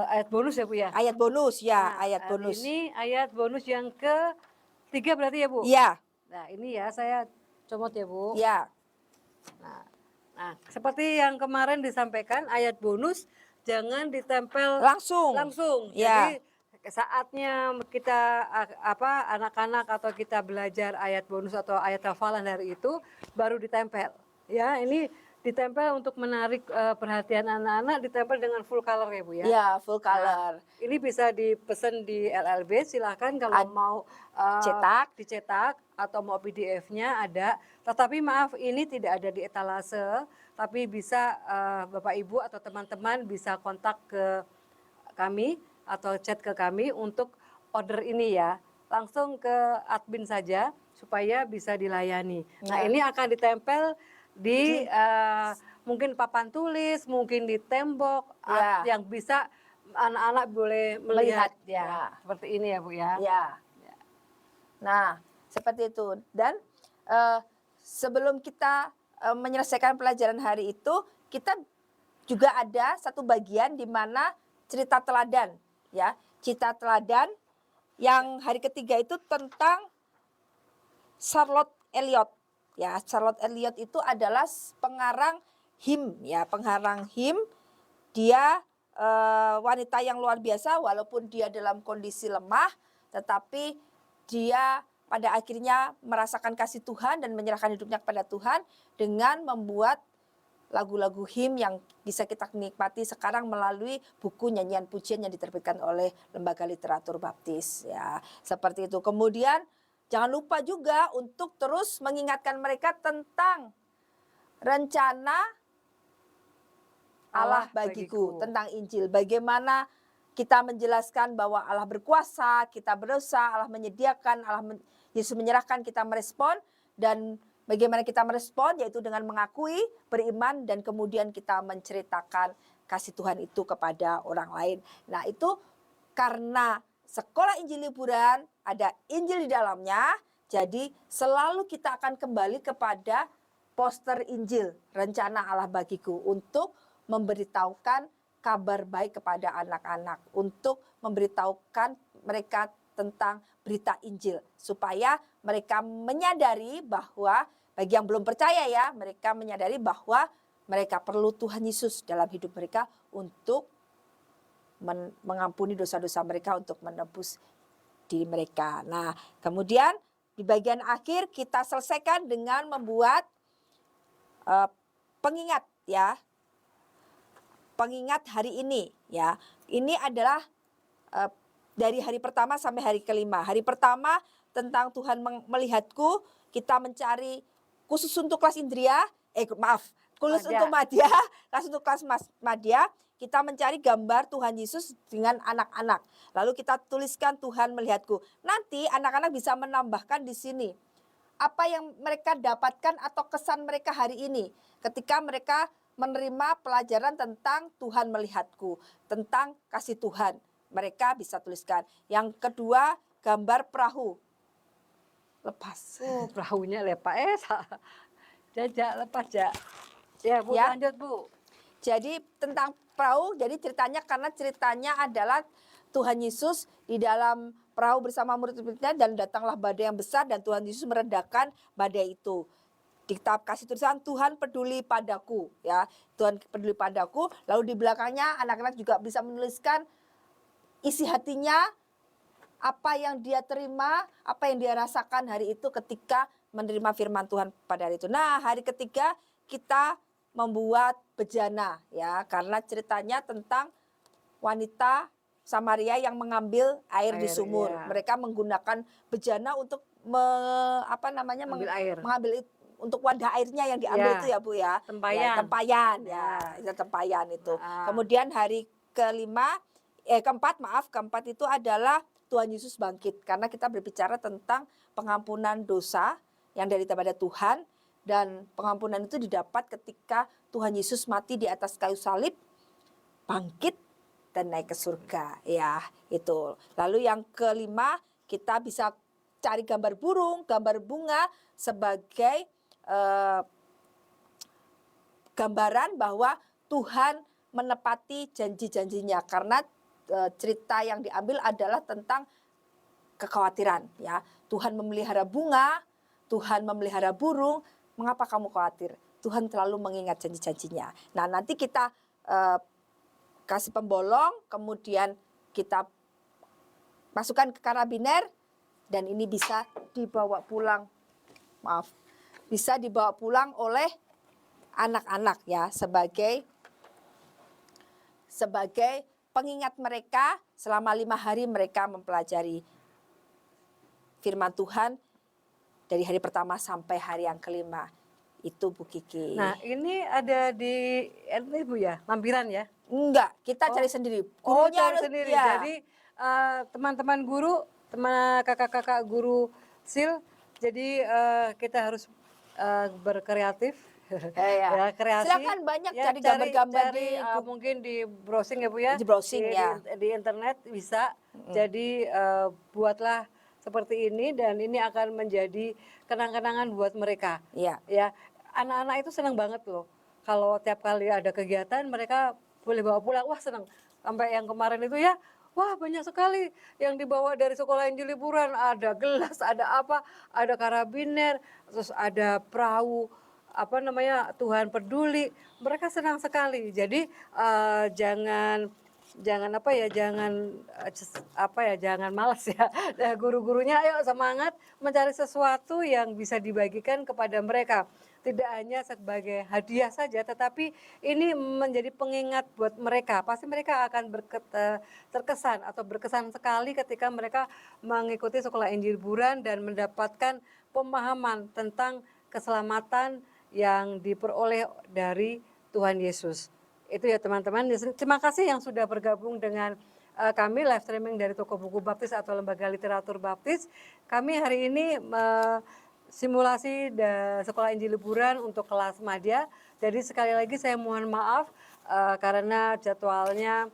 ayat bonus ya Bu ya. Ayat bonus ya, Nah, ayat bonus. ini ayat bonus yang ketiga berarti ya Bu. Iya, Nah ini ya saya comot ya Bu. iya. Nah, seperti yang kemarin disampaikan ayat bonus jangan ditempel Langsung. langsung. Ya. Jadi saatnya kita anak-anak atau kita belajar ayat bonus atau ayat hafalan dari itu baru ditempel. Ya, ini ditempel untuk menarik perhatian anak-anak, ditempel dengan full color ya Bu ya. Ya, full Nah, color. ini bisa dipesan di LLB, silahkan kalau mau Cetak. dicetak atau mau PDF-nya ada. Tetapi maaf ini tidak ada di etalase, tapi bisa Bapak Ibu atau teman-teman bisa kontak ke kami atau chat ke kami untuk order ini ya. Langsung ke admin saja supaya bisa dilayani. Nah, Ya. ini akan ditempel di mungkin papan tulis, mungkin di tembok Ya. yang bisa anak-anak boleh melihat, Melihat, ya. ya. Seperti ini ya Bu ya. Ya. Nah, seperti itu. Dan sebelum kita menyelesaikan pelajaran hari itu, kita juga ada satu bagian di mana cerita teladan, ya. Cerita teladan yang hari ketiga itu tentang Charlotte Elliot. Ya, Charlotte Elliot itu adalah pengarang him, ya, pengarang him. Dia wanita yang luar biasa walaupun dia dalam kondisi lemah, tetapi dia pada akhirnya merasakan kasih Tuhan dan menyerahkan hidupnya kepada Tuhan dengan membuat lagu-lagu him yang bisa kita nikmati sekarang melalui buku nyanyian pujian yang diterbitkan oleh Lembaga Literatur Baptis, ya. Seperti itu. Kemudian jangan lupa juga untuk terus mengingatkan mereka tentang rencana Allah bagiku, tentang Injil. Bagaimana kita menjelaskan bahwa Allah berkuasa, kita berdosa, Allah menyediakan, Yesus menyerahkan, kita merespon. Dan bagaimana kita merespon, yaitu dengan mengakui, beriman, dan kemudian kita menceritakan kasih Tuhan itu kepada orang lain. Nah, itu karena sekolah Injil liburan, ada Injil di dalamnya, jadi selalu kita akan kembali kepada poster Injil, rencana Allah bagiku, untuk memberitahukan kabar baik kepada anak-anak, untuk memberitahukan mereka tentang berita Injil, supaya mereka menyadari bahwa, bagi yang belum percaya ya, mereka menyadari bahwa mereka perlu Tuhan Yesus dalam hidup mereka untuk mengampuni dosa-dosa mereka, untuk menebus diri mereka. Nah, kemudian di bagian akhir kita selesaikan dengan membuat pengingat, ya. Pengingat hari ini, ya. Ini adalah dari hari pertama sampai hari kelima. Hari pertama tentang Tuhan melihatku, kita mencari khusus untuk kelas Indria, khusus untuk Madya, kelas untuk kelas Madya, kita mencari gambar Tuhan Yesus dengan anak-anak. Lalu kita tuliskan Tuhan melihatku. Nanti anak-anak bisa menambahkan di sini apa yang mereka dapatkan atau kesan mereka hari ini ketika mereka menerima pelajaran tentang Tuhan melihatku, tentang kasih Tuhan. Mereka bisa tuliskan. Yang kedua, gambar perahu. Lepas. Oh, perahunya lepas. Jajak lepas, Jak. Ya, Bu, Ya. lanjut, Bu. Jadi tentang perahu, jadi karena ceritanya adalah Tuhan Yesus di dalam perahu bersama murid-muridnya, dan datanglah badai yang besar dan Tuhan Yesus meredakan badai itu. Kita kasih tulisan Tuhan peduli padaku, ya. Tuhan peduli padaku. Lalu di belakangnya anak-anak juga bisa menuliskan isi hatinya, apa yang dia terima, apa yang dia rasakan hari itu ketika menerima firman Tuhan pada hari itu. Nah, hari ketiga kita membuat bejana, ya, karena ceritanya tentang wanita Samaria yang mengambil air di sumur. Ya. Mereka menggunakan bejana untuk mengambil untuk wadah airnya yang diambil, ya. Itu ya Bu ya. Tempayan. Ya, tempayan, ya. Itu tempayan itu. Kemudian hari keempat itu adalah Tuhan Yesus bangkit, karena kita berbicara tentang pengampunan dosa yang daripada Tuhan, dan pengampunan itu didapat ketika Tuhan Yesus mati di atas kayu salib, bangkit dan naik ke surga, ya, itu. Lalu yang kelima, kita bisa cari gambar burung, gambar bunga sebagai gambaran bahwa Tuhan menepati janji-janjinya karena cerita yang diambil adalah tentang kekhawatiran ya. Tuhan memelihara bunga, Tuhan memelihara burung, mengapa kamu khawatir? Tuhan selalu mengingat janji-janjinya. Nah, nanti kita kasih pembolong, kemudian kita masukkan ke karabiner dan ini bisa dibawa pulang. Maaf. Bisa dibawa pulang oleh anak-anak ya sebagai pengingat mereka selama 5 hari mereka mempelajari firman Tuhan dari hari pertama sampai hari yang kelima. Itu Bu Kiki. Nah, ini ada di ini Bu ya, lampiran ya? Enggak, kita cari sendiri. Oh, Gurunya cari sendiri. ya. Jadi teman-teman guru, teman kakak-kakak guru SIL, jadi kita harus berkreatif. Ya. Kreasi. Silakan banyak Ya, cari gambar-gambar cari, di mungkin di browsing ya Bu ya. Di browsing, ya. Di internet bisa. Jadi buatlah seperti ini dan ini akan menjadi kenang-kenangan buat mereka. Iya. Ya, anak-anak itu senang banget loh. Kalau tiap kali ada kegiatan mereka boleh bawa pulang. Wah, senang. Sampai yang kemarin itu ya, wah banyak sekali yang dibawa dari sekolah Injil liburan. Ada gelas, ada apa, ada karabiner, terus ada perahu apa namanya Tuhan peduli. Mereka senang sekali. Jadi jangan jangan malas ya. Guru-gurunya ayo semangat mencari sesuatu yang bisa dibagikan kepada mereka. Tidak hanya sebagai hadiah saja, tetapi ini menjadi pengingat buat mereka. Pasti mereka akan terkesan atau berkesan sekali ketika mereka mengikuti sekolah Injil liburan dan mendapatkan pemahaman tentang keselamatan yang diperoleh dari Tuhan Yesus. Itu ya teman-teman. Terima kasih yang sudah bergabung dengan kami live streaming dari Toko Buku Baptis atau Lembaga Literatur Baptis. Kami hari ini simulasi sekolah Injil liburan untuk kelas madya. Jadi sekali lagi saya mohon maaf karena jadwalnya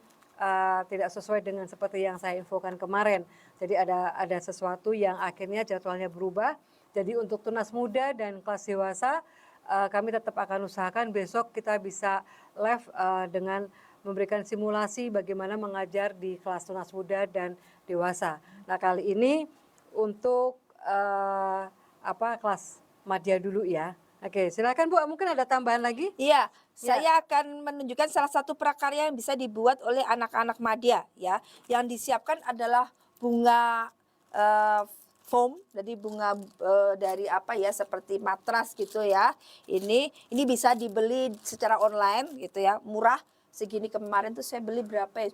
tidak sesuai dengan seperti yang saya infokan kemarin. Jadi ada sesuatu yang akhirnya jadwalnya berubah. Jadi untuk tunas muda dan kelas dewasa kami tetap akan usahakan besok kita bisa live dengan memberikan simulasi bagaimana mengajar di kelas tunas muda dan dewasa. Nah kali ini untuk kelas madya dulu ya. Oke, silakan Bu. Mungkin ada tambahan lagi? Iya, saya akan menunjukkan salah satu prakarya yang bisa dibuat oleh anak-anak madya ya. Yang disiapkan adalah bunga foam, jadi bunga dari seperti matras gitu ya. Ini bisa dibeli secara online gitu ya, murah. Segini kemarin tuh saya beli berapa ya?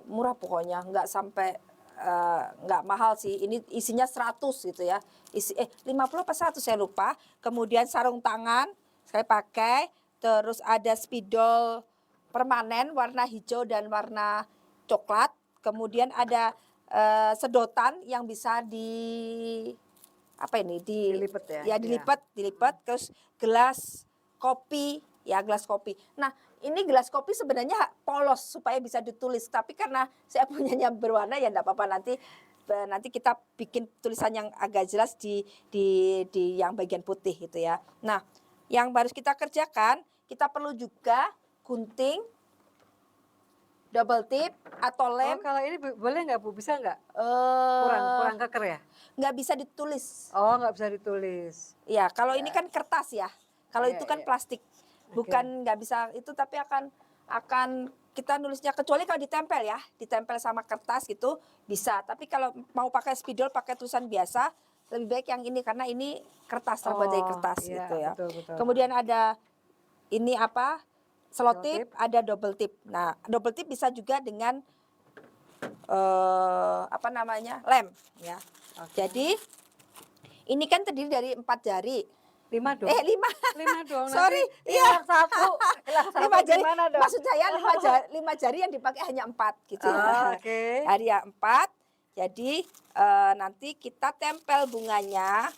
Murah pokoknya, nggak sampai nggak mahal sih. Ini isinya 100 gitu ya. 50 apa 100 saya lupa. Kemudian sarung tangan saya pakai, terus ada spidol permanen warna hijau dan warna coklat. Kemudian ada sedotan yang bisa Dilipat ya? dilipat. Terus gelas kopi ya, gelas kopi. Nah, ini gelas kopi sebenarnya polos supaya bisa ditulis, tapi karena saya punyanya berwarna ya enggak apa-apa, nanti kita bikin tulisan yang agak jelas di yang bagian putih gitu ya. Nah, yang harus kita kerjakan, kita perlu juga gunting, double tip atau lem. Kalau ini boleh nggak Bu? Bisa nggak? Kurang keker ya? Nggak bisa ditulis. Oh, nggak bisa ditulis. Ya, kalau ini kan kertas ya. Kalau Iya, itu kan iya. plastik. Bukan nggak bisa itu, tapi akan kita nulisnya kecuali kalau ditempel sama kertas gitu bisa. Tapi kalau mau pakai spidol, pakai tulisan biasa, lebih baik yang ini karena ini kertas, terbuat dari kertas Iya, gitu ya. betul. Kemudian ada ini selotip, Selotip. ada double tip. Nah, double tip bisa juga dengan lem ya. Jadi ini kan terdiri dari 4 jari. 5 dong. 5. 5 dong. Sorry, nanti hilang satu. Hilang satu 5 jari. gimana dong? Maksud saya 5 jari yang dipakai hanya 4 gitu ya. Oke. Jari ya 4. Jadi nanti kita tempel bunganya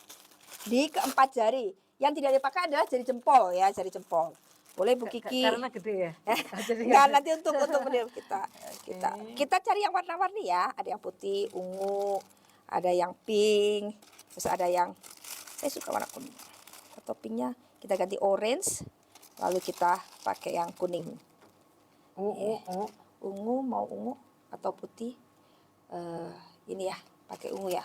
di keempat jari. Yang tidak dipakai adalah jari jempol ya, jari jempol. Boleh Bu Kiki. Karena gede ya. Jadi Enggak, nanti untuk menilai kita cari yang warna-warni ya. Ada yang putih, ungu, ada yang pink, terus ada yang saya suka warna kuning. Toppingnya kita ganti orange, lalu kita pakai yang kuning. Ungu, mau ungu atau putih? Ini ya, pakai ungu ya.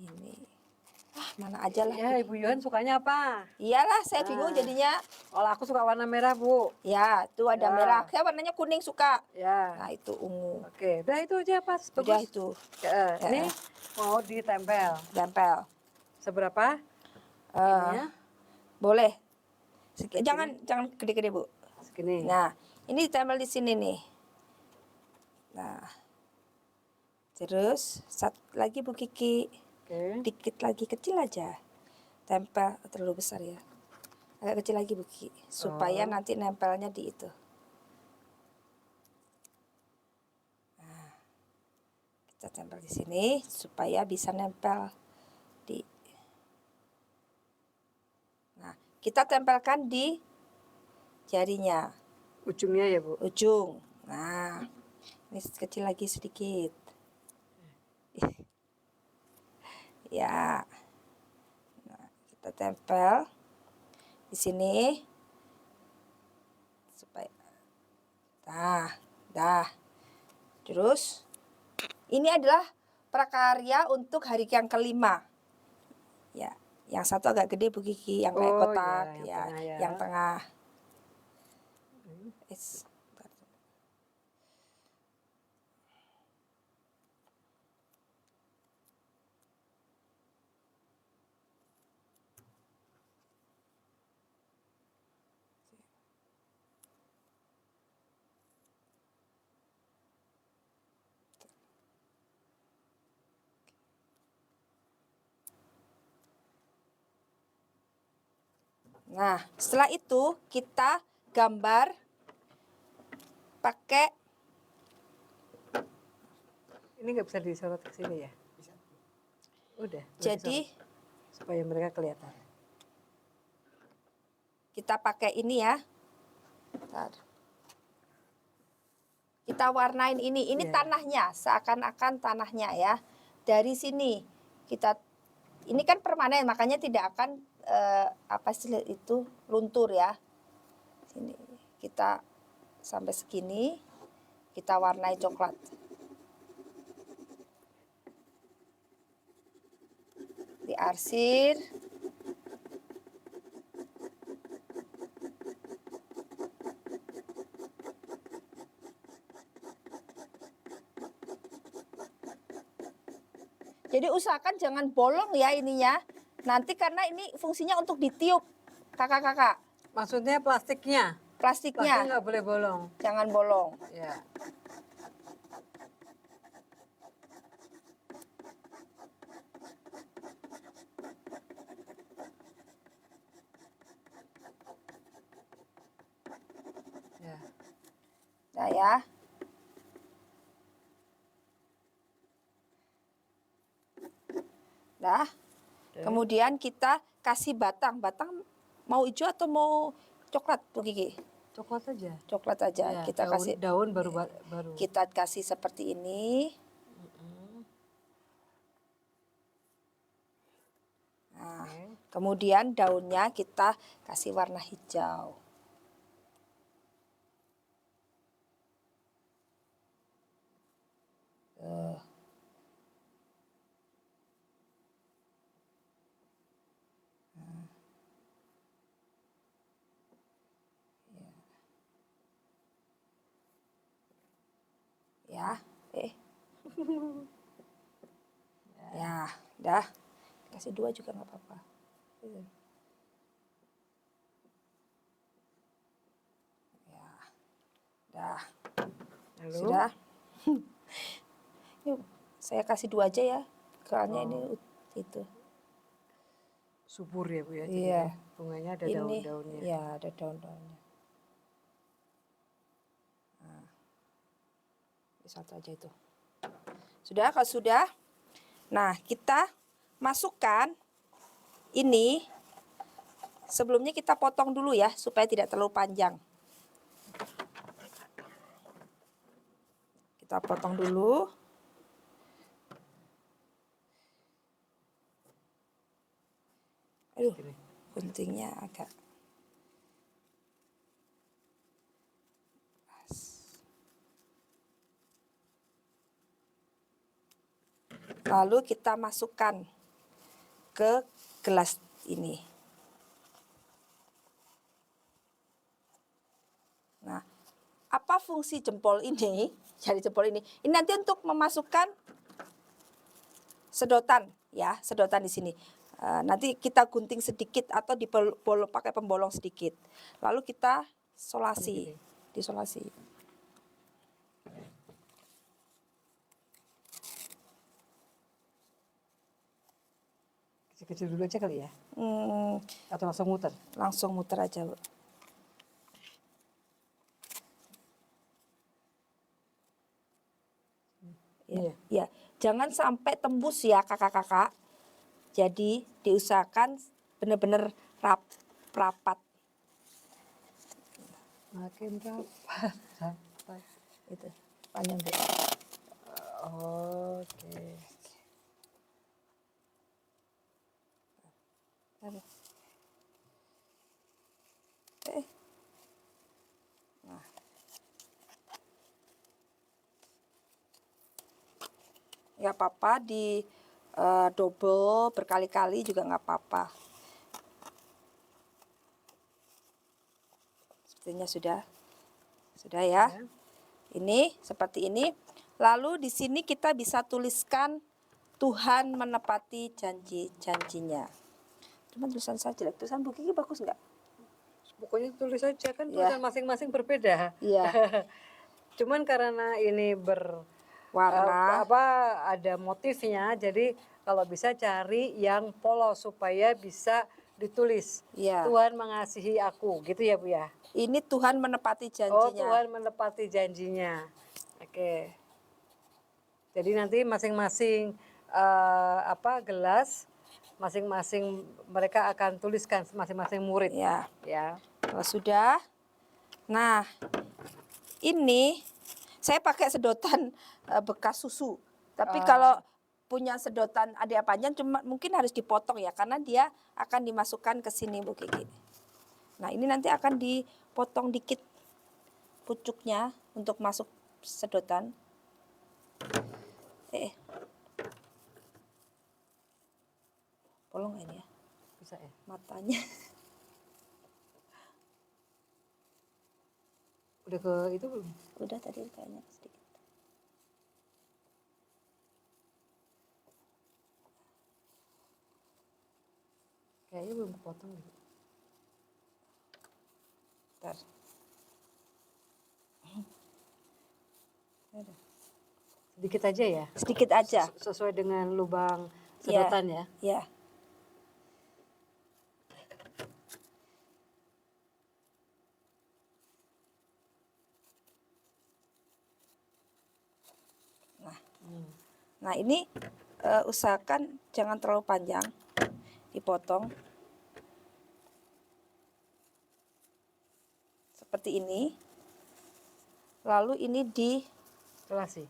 Ini, mana aja lah. Ya, Ibu Yohan sukanya apa? Iyalah, saya bingung jadinya. Kalau aku suka warna merah, Bu. Ya, itu ada Ya. merah. Saya warnanya kuning suka. Ya. Nah, itu ungu. Oke, udah itu aja pas. Udah Bagus. itu. Ini mau ditempel. Tempel. Seberapa? Eh, Ininya boleh. Jangan gede-gede, Bu. segini. Nah, ini ditempel di sini nih. Nah, terus satu lagi Bu Kiki, Oke. dikit lagi, kecil aja. Tempel terlalu besar ya. Agak kecil lagi Bu Kiki, supaya nanti nempelnya di itu. Nah, kita tempel di sini supaya bisa nempel di. Nah, kita tempelkan di jarinya. Ujungnya ya, Bu. Ujung. Nah, ini kecil lagi sedikit. Ya. Nah, kita tempel di sini supaya dah. Terus ini adalah prakarya untuk hari yang kelima. Ya, yang satu agak gede Bu Kiki, yang kayak kotak, ya, yang tengah ya. yang tengah. Nah, setelah itu kita gambar pakai. Ini nggak bisa disorot ke sini ya? Bisa. Udah. Jadi disorot. Supaya mereka kelihatan. kita pakai ini ya. Bentar. Kita warnain ini. Ini tanahnya, seakan-akan tanahnya ya. Dari sini kita, ini kan permanen, makanya tidak akan apa sih itu, luntur ya. Sini kita sampai segini, kita warnai coklat. Diarsir. Jadi usahakan jangan bolong ya ininya. Nanti karena ini fungsinya untuk ditiup, kakak-kakak. Maksudnya plastiknya? Plastiknya. Plastik nggak boleh bolong. Jangan bolong. Ya. Ya. Nah ya. Nah, kemudian kita kasih batang. Batang mau hijau atau mau coklat Bu Kiki? Coklat aja. Coklat aja. Ya, Kita kasih daun baru. Kita kasih seperti ini. Nah, kemudian daunnya kita kasih warna hijau. Ya, ya, dah. Kasih 2 juga nggak apa-apa. Ya, dah. Lalu? Sudah. Yuk, saya kasih 2 aja ya. Soalnya ini itu. Subur ya Bu ya. Iya. Bunganya ada Ini, daun-daunnya. ya ada daun-daunnya. Nah, ini satu aja itu. Sudah, kalau sudah. Nah, kita masukkan ini. Sebelumnya kita potong dulu ya, supaya tidak terlalu panjang. Kita potong dulu. Aduh, guntingnya agak. Lalu kita masukkan ke gelas ini. Nah, apa fungsi jempol ini? Jari jempol ini. Ini nanti untuk memasukkan sedotan ya, sedotan di sini. Nanti kita gunting sedikit atau pakai pembolong sedikit. Lalu kita solasi, disolasi. Kecil-kecil dulu aja kali ya? Hmm, Atau langsung muter? langsung muter aja, Bu. Iya. Ya, jangan sampai tembus ya kakak-kakak. Jadi diusahakan benar-benar rapat. Makin rapat, rapat. Itu panjang deh. Oke. Nah. Nggak apa-apa di double berkali-kali juga nggak apa-apa. Sepertinya sudah ya. Ini seperti ini. Lalu di sini kita bisa tuliskan Tuhan menepati janji-janjinya. Cuma tulisan saya jelek. Tulisan Bu Kiki bagus nggak? Pokoknya tulis aja kan Ya. tulisan masing-masing berbeda. Iya. Cuman karena ini Warna. ada motifnya, jadi kalau bisa cari yang polos supaya bisa ditulis. Iya. Tuhan mengasihi aku, gitu ya Bu ya. Ini Tuhan menepati Oh, janjinya. Tuhan menepati janjinya. Oke. Jadi nanti masing-masing gelas, masing-masing mereka akan tuliskan masing-masing murid. Ya. Ya. Kalau sudah. Nah, ini saya pakai sedotan bekas susu. Tapi kalau punya sedotan ada panjang cuma mungkin harus dipotong ya karena dia akan dimasukkan ke sini Bu Kiki. Nah, ini nanti akan dipotong dikit pucuknya untuk masuk sedotan. Bolong ini ya Bisa ya. matanya. Udah ke itu belum? Udah tadi kayaknya sedikit. Kayaknya belum kepotong gitu. Bentar. Sedikit aja ya. Sedikit aja. Sesuai dengan lubang sedotan ya. Ya. Nah, ini usahakan jangan terlalu panjang, dipotong seperti ini. Lalu ini disolasi.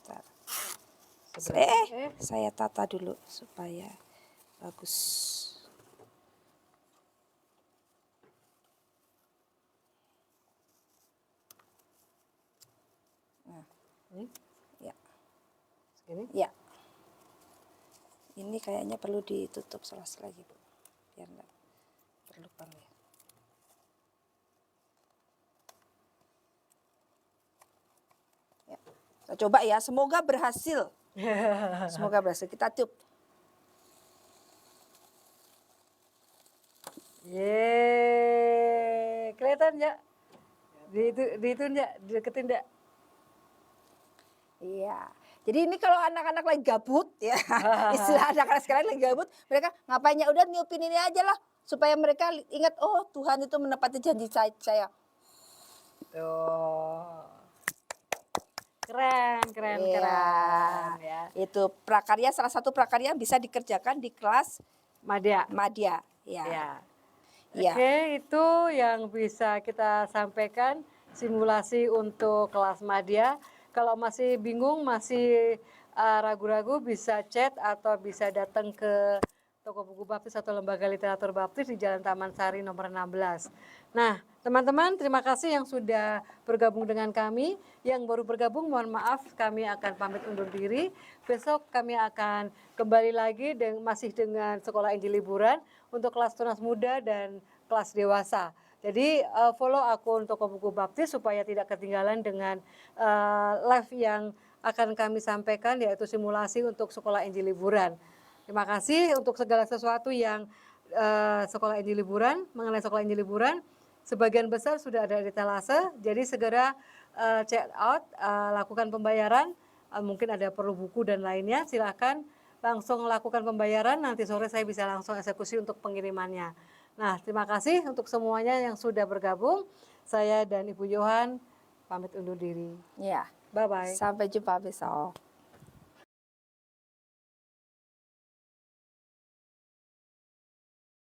Bentar. Saya tata dulu supaya bagus. Nah, Ini? ya. Segini? Ya. Ini kayaknya perlu ditutup selas lagi, Bu. Biar enggak berlubang ya. Ya. Kita coba ya, semoga berhasil. Semoga berhasil. Kita tiup. Yeay, kelihatan ya? Di itu enggak, dideketin enggak? Iya. Jadi ini kalau anak-anak lagi gabut ya, istilah anak-anak sekarang lagi gabut, mereka ngapainnya udah niupin ini aja lah supaya mereka ingat oh Tuhan itu menepati janji saya. Tuh. Keren Iya. ya. Itu prakarya, salah satu prakarya yang bisa dikerjakan di kelas Madya. Madya. Ya. Ya. Ya. Oke, itu yang bisa kita sampaikan simulasi untuk kelas Madya. Kalau masih bingung, masih ragu-ragu bisa chat atau bisa datang ke Toko Buku Baptis atau Lembaga Literatur Baptis di Jalan Taman Sari nomor 16. Nah, teman-teman terima kasih yang sudah bergabung dengan kami. Yang baru bergabung mohon maaf kami akan pamit undur diri. Besok kami akan kembali lagi masih dengan Sekolah Injil Liburan untuk kelas tunas muda dan kelas dewasa. Jadi follow akun Toko Buku Baptis supaya tidak ketinggalan dengan live yang akan kami sampaikan yaitu simulasi untuk Sekolah Injil Liburan. Terima kasih untuk segala sesuatu yang Sekolah Injil Liburan, mengenai Sekolah Injil Liburan. Sebagian besar sudah ada di Telase, jadi segera check out, lakukan pembayaran. Mungkin ada perlu buku dan lainnya, silakan langsung lakukan pembayaran. Nanti sore saya bisa langsung eksekusi untuk pengirimannya. Nah, terima kasih untuk semuanya yang sudah bergabung. Saya dan Ibu Yohan pamit undur diri. Ya. Bye-bye. Sampai jumpa besok.